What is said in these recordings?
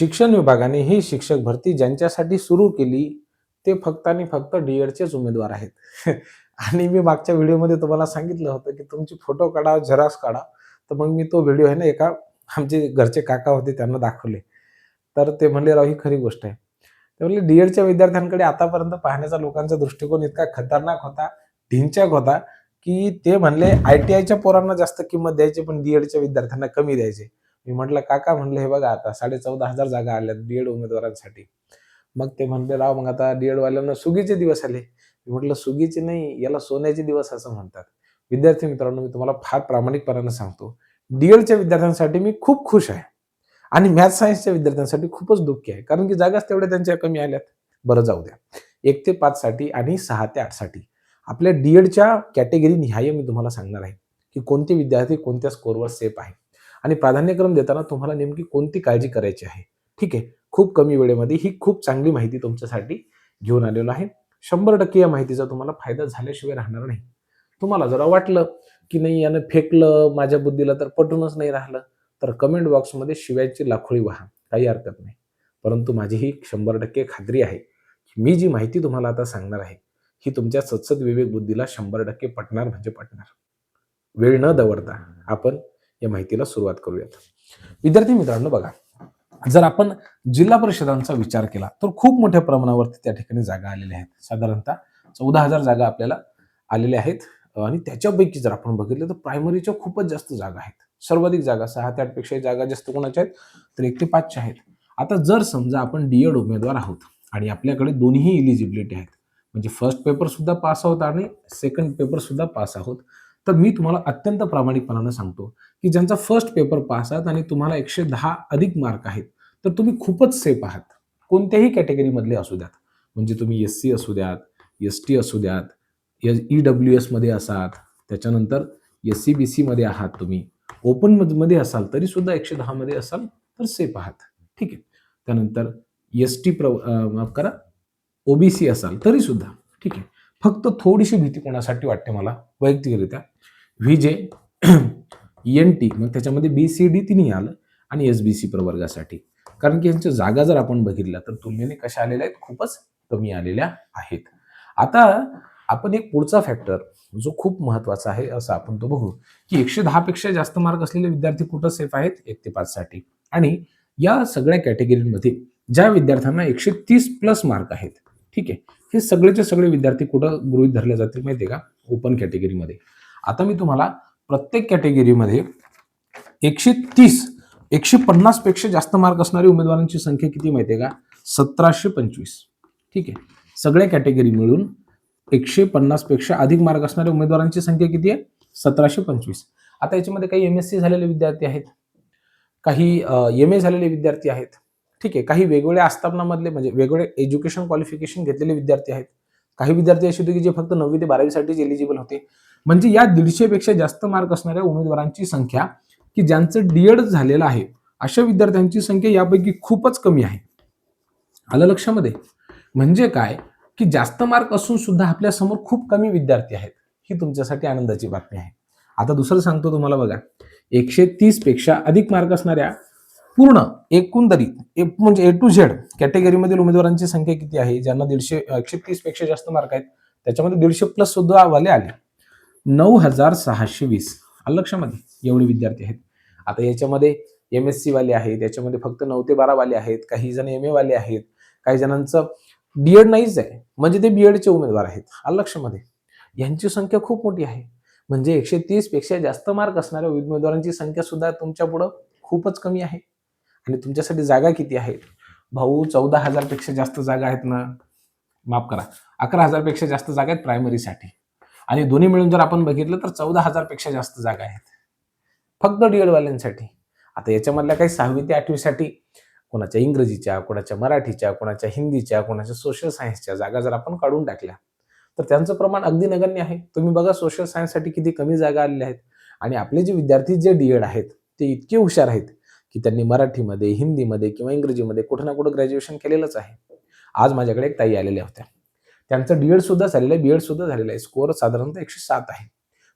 शिक्षण विभागाने ही शिक्षक भरती ज्यांच्यासाठी सुरू केली ते फक्त आणि फक्त डी-एडचेच उमेदवार आहेत. आणि मी मागच्या व्हिडिओमध्ये तुम्हाला सांगितलं होतं, की तुमची फोटो काढा, झेरॉक्स काढा. तर मग मी तो व्हिडिओ आहे ना एका आमचे घरचे काका होते त्यांना दाखवले. तर ते म्हणले, "राव ही खरी गोष्ट आहे." ते म्हणले, "डी-एडच्या विद्यार्थ्यांकडे आतापर्यंत पाहण्याचा लोकांचा दृष्टिकोन इतका खतरनाक होता, ढिंच्याक होता, की ते म्हणले आय-टी-आयच्या पोरांना जास्त किंमत द्यायची, पण डी-एडच्या विद्यार्थ्यांना कमी द्यायचे." मी म्हटलं, "काका," म्हणलं, "हे बघा आता 14,500 जागा आल्यात डी-एड उमेदवारांसाठी." मग ते म्हणले, "राव मग आता डी-एड वाल्यांना सुगीचे दिवस आले." मी म्हटलं, "सुगीचे नाही, याला सोन्याचे दिवस असं म्हणतात." विद्यार्थी मित्रांनो, मी तुम्हाला फार प्रामाणिकपणाने सांगतो, डी-एडच्या विद्यार्थ्यांसाठी मी खूप खुश आहे आणि मॅथ्स सायन्सच्या विद्यार्थ्यांसाठी खूपच दुःखी आहे. कारण की जागाच तेवढ्या त्यांच्या कमी आल्यात. बरं जाऊ द्या. 1 ते 5 साठी आणि 6 ते 8 साठी आपल्या डी-एडच्या कॅटेगरी निहाय मी तुम्हाला सांगणार आहे, की कोणते विद्यार्थी कोणत्या स्कोरवर सेफ आहे आणि प्राधान्यक्रम देताना तुम्हाला नेमकी कोणती काळजी करायची आहे. ठीक आहे. खूप कमी वेळेमध्ये ही खूप चांगली माहिती तुमच्यासाठी घेऊन आलेलो आहे. 100% या माहितीचा तुम्हाला फायदा झाल्याशिवाय राहणार नाही. तुम्हाला जरा वाटलं, की नाही यानं फेकलं माझ्या बुद्धीला तर पटूनच नाही राहिलं, तर कमेंट बॉक्समध्ये शिव्यांची लाखोळी वाहा. काही हरकत नाही. परंतु माझी ही 100% खात्री आहे, की मी जी माहिती तुम्हाला आता सांगणार आहे, ही तुमच्या सदसद विवेक बुद्धीला 100% पटणार म्हणजे पटणार. वेळ न दवडता आपण या माहितीला सुरुवात करूयात. विद्यार्थी मित्रांनो बघा, जर आपण जिल्हा परिषदांचा विचार केला तर खूप मोठ्या प्रमाणावरती त्या ठिकाणी जागा आलेल्या आहेत. साधारणतः 14,000 जागा आपल्याला आलेल्या आहेत आणि त्याच्यापैकी जर आपण बघितलं तर प्रायमरीच्या खूपच जास्त जागा आहेत. सर्वाधिक जागा 6 ते 8 पेक्षा जागा जास्त कोणाच्या आहेत तर 1 ते 5 च्या आहेत. आता जर समजा आपण डी-एड उमेदवार आहोत आणि आपल्याकडे दोन्ही एलिजिबिलिटी आहेत. म्हणजे फर्स्ट पेपर सुद्धा पास आहोत आणि सेकंड पेपर सुद्धा पास आहोत. तर मी तुम्हाला अत्यंत प्रामाणिकपणाने सांगतो, की ज्यांचा फर्स्ट पेपर पास आहात आणि तुम्हाला 110 अधिक मार्क आहेत, तर तुम्ही खूपच सेफ आहात. कोणत्याही कॅटेगरीमधले असू द्यात. म्हणजे तुम्ही एस-सी असू द्यात, एस-टी असू द्यात, ई-डब्ल्यू-एसमध्ये असाल, त्याच्यानंतर एस-सी-बी-सीमध्ये आहात तुम्ही, ओपनमध्ये असाल तरीसुद्धा 110 मध्ये असाल तर सेफ आहात. ठीक आहे. त्यानंतर एस-टी माफ करा, ओ-बी-सी असाल तरीसुद्धा ठीक आहे. फक्त थोडीशी भीती कोणासाठी वाटते मला वैयक्तिकरित्या, व्ही-जे, एन-टी मग त्याच्यामध्ये बी-सी-डी तिन्ही आलं आणि एस-बी-सी प्रवर्गासाठी. कारण की यांच्या जागा जर आपण बघितल्या तर तुलनेने कशा आलेल्या आहेत, खूपच कमी आलेल्या आहेत. आता आपण एक पुढचा फॅक्टर जो खूप महत्त्वाचा आहे असं आपण तो बघू, की 110 पेक्षा जास्त मार्क असलेले विद्यार्थी कुठं सेफ आहेत 1 ते 5 साठी आणि या सगळ्या कॅटेगरीमध्ये ज्या विद्यार्थ्यांना 130 प्लस मार्क आहेत, ठीक आहे, हे सगळेचे सगळे विद्यार्थी कुठं गृहीत धरले जातील माहिती आहे का? ओपन कॅटेगरीमध्ये. आता मी तुम्हाला प्रत्येक कॅटेगरीमध्ये 130 150 पेक्षा जास्त मार्क असणाऱ्या उमेदवारांची संख्या किती माहिती आहे का? 1725. ठीक आहे. सगळ्या कॅटेगरी मिळून 150 पेक्षा अधिक मार्क असणाऱ्या उमेदवारांची संख्या किती आहे? 1725. आता याच्यामध्ये काही एम-एस-सी झालेले विद्यार्थी आहेत, काही एम-ए झालेले विद्यार्थी आहेत. ठीक आहे. काही वेगवेगळ्या आस्थापनामधले म्हणजे वेगवेगळे एज्युकेशन क्वालिफिकेशन घेतलेले विद्यार्थी आहेत. काही विद्यार्थी असे होते की जे फक्त 9वी ते 12वी साठीच एलिजिबल होते. म्हणजे या 150 पेक्षा जास्त मार्क असणाऱ्या उमेदवारांची संख्या की ज्यांचं डी-एड झालेलं आहे, अशा विद्यार्थ्यांची संख्या यापैकी खूपच कमी आहे. आलं लक्षामध्ये? म्हणजे काय, की जास्त मार्क असून सुद्धा आपल्या समोर खूप कमी विद्यार्थी आहेत. ही तुमच्यासाठी आनंदाची बातमी आहे. आता दुसरं सांगतो तुम्हाला बघा. 130 पेक्षा अधिक मार्क असणाऱ्या पूर्ण एकंदरीत म्हणजे ए टू झेड कॅटेगरीमधील उमेदवारांची संख्या किती आहे? ज्यांना 130 पेक्षा जास्त मार्क आहेत. त्याच्यामध्ये 150 प्लस सुद्धा वाले आले. 9,620. आलं लक्षामध्ये? एवढे विद्यार्थी आहेत. आता याच्यामध्ये एम-एस-सी वाले आहेत, याच्यामध्ये फक्त 9 ते 12 वाले आहेत, काही जण एम-ए वाले आहेत, काही जणांचं डी-एड नाहीच आहे, म्हणजे ते बी-एडचे उमेदवार आहेत. आलं लक्षामध्ये? यांची संख्या खूप मोठी आहे. म्हणजे 130 पेक्षा जास्त मार्क असणाऱ्या उमेदवारांची संख्या सुद्धा तुमच्या पुढं खूपच कमी आहे. आणि तुमच्यासाठी जागा किती आहेत? भाऊ 14,000 पेक्षा जास्त जागा आहेत ना, माफ करा 11,000 पेक्षा जास्त जागा आहेत प्रायमरीसाठी आणि दोन्ही मिळून जर आपण बघितलं तर 14,000 पेक्षा जास्त जागा आहेत. फक्त डी-एड वाल्यांसाठी. आता याच्यामधल्या काही 6वी ते 8वी साठी कोणाच्या इंग्रजीच्या, कोणाच्या मराठीच्या, कोणाच्या हिंदीच्या, कोणाच्या सोशल सायन्सच्या जागा जर आपण काढून टाकल्या, तर त्यांचं प्रमाण अगदी नगण्य आहे. तुम्ही बघा सोशल सायन्ससाठी किती कमी जागा आलेल्या आहेत आणि आपले जे विद्यार्थी जे डी-एड आहेत, ते इतके हुशार आहेत, की त्यांनी मराठीमध्ये, हिंदीमध्ये किंवा इंग्रजीमध्ये कुठे ना कुठे ग्रॅज्युएशन केलेलंच आहे. आज माझ्याकडे एक ताई आलेल्या होत्या. त्यांचं डी-एड सुद्धा झालेलं आहे, बी-एड सुद्धा झालेलं आहे. स्कोअर साधारणतः 107 आहे.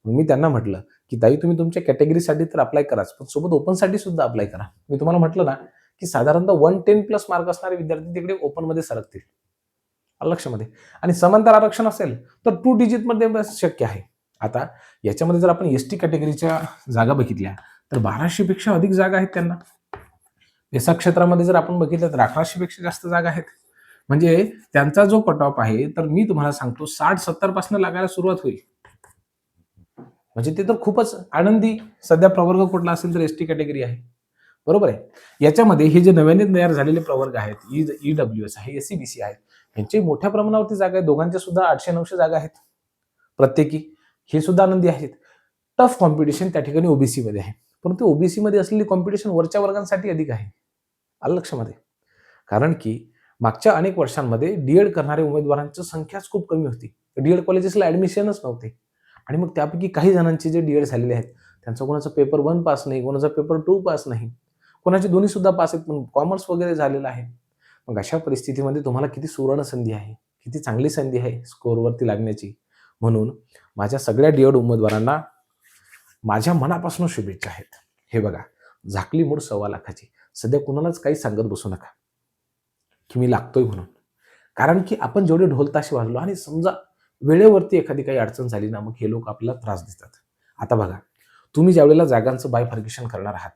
मग मी त्यांना म्हटलं, की ताई तुम्ही तुमच्या कॅटेगरीसाठी तर अप्लाय कराच, पण सोबत ओपनसाठी सुद्धा अप्लाय करा. मी तुम्हाला म्हटलं ना, की साधारणतः 110+ मार्क असणारे विद्यार्थी तिकडे ओपनमध्ये सरकतील. लक्षामध्ये. आणि समांतर आरक्षण असेल तर 2 डिजिटमध्ये शक्य आहे. आता याच्यामध्ये जर आपण एसटी कॅटेगरीच्या जागा बघितल्या तर 1200 पेक्षा अधिक जागा आहेत त्यांना. एसआ क्षेत्रामध्ये जर आपण बघितलं तर 1100 पेक्षा जास्त जागा आहेत. म्हणजे त्यांचा जो कट ऑफ आहे तर मी तुम्हाला सांगतो 60-70 पासून लागायला सुरुवात होईल. म्हणजे ते तर खूपच आनंदी. सध्या प्रवर्ग कुठला असेल तर एसटी कॅटेगरी आहे. बरोबर आहे. याच्यामध्ये हे जे नव्याने तयार झालेले प्रवर्ग आहेत, ईडब्ल्यूएस आहे, एससीबीसी आहे, यांची मोठ्या प्रमाणावरती जागा आहे. दोघांच्या सुद्धा 800-900 जागा आहेत प्रत्येकी. हे सुद्धा आनंदी आहेत. टफ कॉम्पिटिशन त्या ठिकाणी ओबीसी मध्ये आहे. परंतु ओबीसी मध्ये असलेली कॉम्पिटिशन वरच्या वर्गांसाठी अधिक आहे. आलं लक्षामध्ये. कारण की मागच्या अनेक वर्षांमध्ये डीएड करणाऱ्या उमेदवारांची संख्याच खूप कमी होती. डीएड कॉलेजेसला ऍडमिशनच नव्हते. आणि मग त्यापैकी काही जणांचे जे डीएड झालेले आहेत त्यांचा कोणाचा पेपर 1 पास नाही, कोणाचा पेपर 2 पास नाही, कोणाचे दोन्ही सुद्धा पास आहेत, पण कॉमर्स वगैरे झालेलं आहे. मग अशा परिस्थितीमध्ये तुम्हाला किती सुवर्ण संधी आहे, किती चांगली संधी आहे स्कोअरवरती लागण्याची. म्हणून माझ्या सगळ्या डीएड उमेदवारांना माझ्या मनापासून शुभेच्छा आहेत. हे बघा, झाकली मूठ 1.25 लाखाची. सध्या कुणालाच काही सांगत बसू नका की मी लागतोय म्हणून. कारण की आपण जेवढे ढोलताशे वाजलो आणि समजा वेळेवरती एखादी काही अडचण झाली ना, मग हे लोक आपल्याला त्रास देतात. आता बघा, तुम्ही ज्यावेळेला जागांचं बायफर्केशन करणार आहात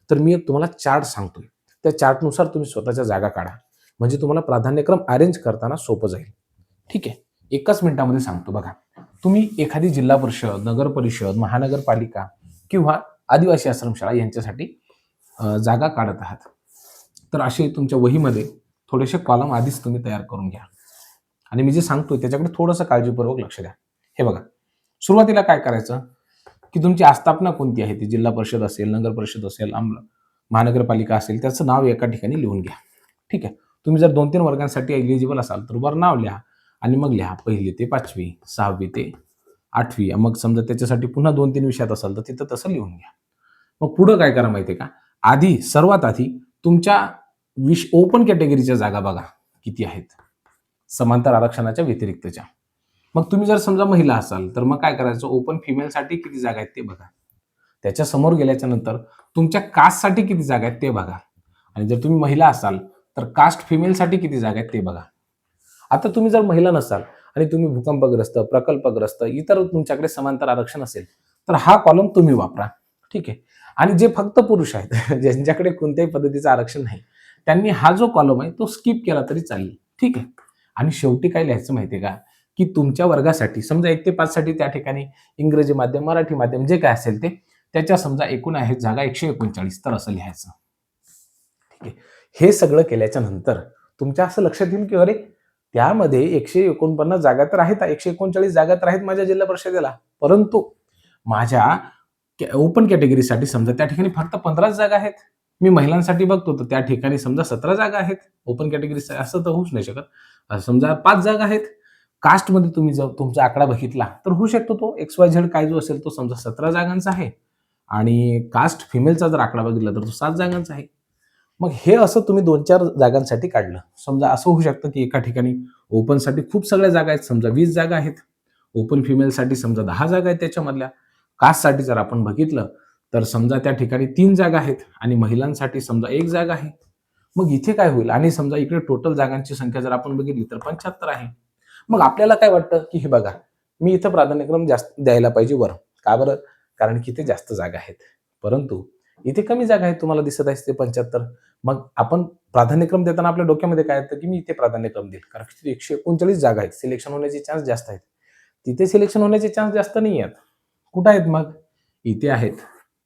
तर मी एक तुम्हाला चार्ट सांगतोय. त्या चार्टनुसार तुम्ही स्वतःच्या जागा काढा. म्हणजे तुम्हाला प्राधान्यक्रम अरेंज करताना सोपं जाईल. ठीक आहे. एकाच मिनिटामध्ये सांगतो बघा. तुम्ही एखादी जिल्हा परिषद, नगर परिषद, महानगरपालिका किंवा आदिवासी आश्रमशाळा यांच्यासाठी जागा काढत आहात. तर असे तुमच्या वहीमध्ये थोडेसे कॉलम आधीच तुम्ही तयार करून घ्या. आणि मी जे सांगतोय त्याच्याकडे थोडंसं काळजीपूर्वक लक्ष द्या. हे बघा, सुरुवातीला काय करायचं की तुमची आस्थापना कोणती आहे, ती जिल्हा परिषद असेल, नगर परिषद असेल, महानगरपालिका असेल, त्याचं नाव एका ठिकाणी लिहून घ्या. ठीक आहे. तुम्ही जर 2-3 वर्गांसाठी एलिजिबल असाल तर वर नाव लिहा आणि मग लिहा 1ली ते 5वी, 6वी ते 8वी. मग समजा त्याच्यासाठी पुन्हा 2-3 विषयात असाल तर तिथं तसं लिहून घ्या. मग पुढं काय करा माहितीये का, सर्वात आधी तुमच्या ओपन कॅटेगरीच्या जागा बघा किती आहेत, समांतर आरक्षणाच्या व्यतिरिक्तच्या. मग तुम्ही जर समजा महिला असाल तर मग काय करायचं, ओपन फिमेलसाठी किती जागा आहेत ते बघा. त्याच्या समोर गेल्याच्या नंतर तुमच्या कास्टसाठी किती जागा आहेत ते बघा. आणि जर तुम्ही महिला असाल तर कास्ट फिमेलसाठी किती जागा आहेत ते बघा. आता तुम्ही जर महिला नसाल आणि तुम्ही भूकंपग्रस्त, प्रकल्पग्रस्त, इतर तुमच्याकडे समांतर आरक्षण असेल तर हा कॉलम तुम्ही वापरा. ठीक आहे. आणि जे फक्त पुरुष आहेत ज्यांच्याकडे कोणत्याही पद्धतीचं आरक्षण नाही, त्यांनी हा जो कॉलम आहे तो स्किप केला तरी चालेल. ठीक आहे. आणि शेवटी काय लिहायचं माहितीये का, की तुमच्या वर्गासाठी समजा 1 ते 5 साठी त्या ठिकाणी इंग्रजी माध्यम, मराठी माध्यम जे काय असेल ते, त्याच्या समजा एकूण आहेत जागा 139, तर असं लिहायचं. ठीक आहे. हे सगळं केल्याच्या नंतर तुमच्या असं लक्षात येईल की अरे त्यामध्ये 149 जागा तर आहेत, 139 जागा तर आहेत माझ्या जिल्हा परिषदेला, परंतु माझ्या ओपन कॅटेगरीसाठी समजा त्या ठिकाणी फक्त 15 जागा आहेत. मी महिलांसाठी बघतो तर त्या ठिकाणी समजा 17 जागा आहेत. ओपन कॅटेगरी असं तर होऊच नाही शकत. समजा 5 जागा आहेत. कास्टमध्ये तुम्ही जर तुमचा आकडा बघितला तर होऊ शकतो तो XYZ काय जो असेल तो समजा 17 जागांचा आहे आणि कास्ट फिमेलचा जर आकडा बघितला तर तो 7 जागांचा आहे. मग हे असं तुम्ही 2-4 जागांसाठी काढलं. समजा असं होऊ शकतं की एका ठिकाणी ओपनसाठी खूप सगळ्या जागा आहेत, समजा 20 जागा आहेत. ओपन फिमेलसाठी समजा 10 जागा आहेत त्याच्यामधल्या. कास्टसाठी जर आपण बघितलं तर समजा त्या ठिकाणी 3 जागा आहेत आणि महिलांसाठी समजा 1 जागा आहे. मग इथे काय होईल, आणि समजा इकडे टोटल जागांची संख्या जर आपण बघितली तर 75 आहे. मग आपल्याला काय वाटतं की हे बघा, मी इथं प्राधान्यक्रम जास्त द्यायला पाहिजे वर. का बरं? कारण की इथे जास्त जागा आहेत. परंतु इथे कमी जागा आहेत, तुम्हाला दिसत आहे ते 75. मग आपण प्राधान्यक्रम देताना आपल्या डोक्यामध्ये काय येतं की मी इथे प्राधान्यक्रम देईल, कारण की 139 जागा आहेत, सिलेक्शन होण्याचे चान्स जास्त आहेत. तिथे सिलेक्शन होण्याचे चान्स जास्त नाही आहेत. कुठं आहेत मग? इथे आहेत.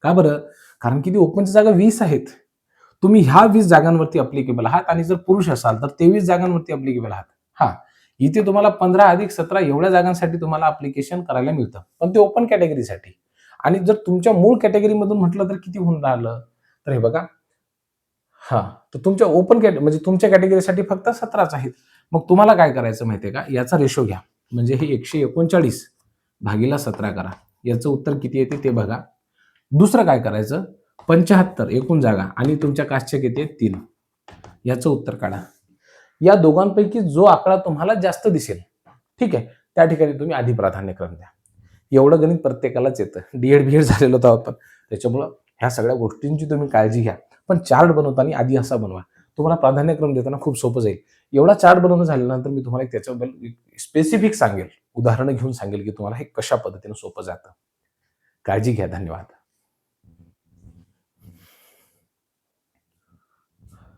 का बरं? कारण की ती ओपनची जागा 20 आहेत. तुम्ही ह्या 20 जागांवरती अप्लिकेबल आहात आणि जर पुरुष असाल तर 23 जागांवरती अप्लिकेबल आहात. हा, इथे तुम्हाला 15 अधिक 17 एवढ्या जागांसाठी तुम्हाला अप्लिकेशन करायला मिळतं, पण ते ओपन कॅटेगरीसाठी. आणि जर तुमच्या मूळ कॅटेगरीमधून म्हटलं तर किती होऊन राहिलं, तर हे बघा, हा, तर तुमच्या म्हणजे तुमच्या कॅटेगरीसाठी फक्त 17च आहेत. मग तुम्हाला काय करायचं माहितीये का, याचा रेशो घ्या. म्हणजे हे 139 भागीला 17 करा. याचं उत्तर किती येते ते बघा. दुसरं काय करायचं, 75 एकूण जागा आणि तुमच्या कास्टच्या किती आहेत 3, याचं उत्तर काढा. या दोघांपैकी जो आकडा तुम्हाला जास्त दिसेल, ठीक आहे, त्या ठिकाणी तुम्ही आधी प्राधान्यक्रम द्या. एवढं गणित प्रत्येकालाच येतं. डीएड बीएड झालेलो होतो आपण, त्याच्यामुळं ह्या सगळ्या गोष्टींची तुम्ही काळजी घ्या. पण चार्ट बनवताना आधी असा बनवा. तुम्हाला प्राधान्यक्रम देताना खूप सोपं जाईल. एवढा चार्ट बनवणं झाल्यानंतर मी तुम्हाला त्याच्याबद्दल स्पेसिफिक सांगेल, उदाहरणं घेऊन सांगेल, की तुम्हाला हे कशा पद्धतीने सोपं जातं. काळजी घ्या. धन्यवाद.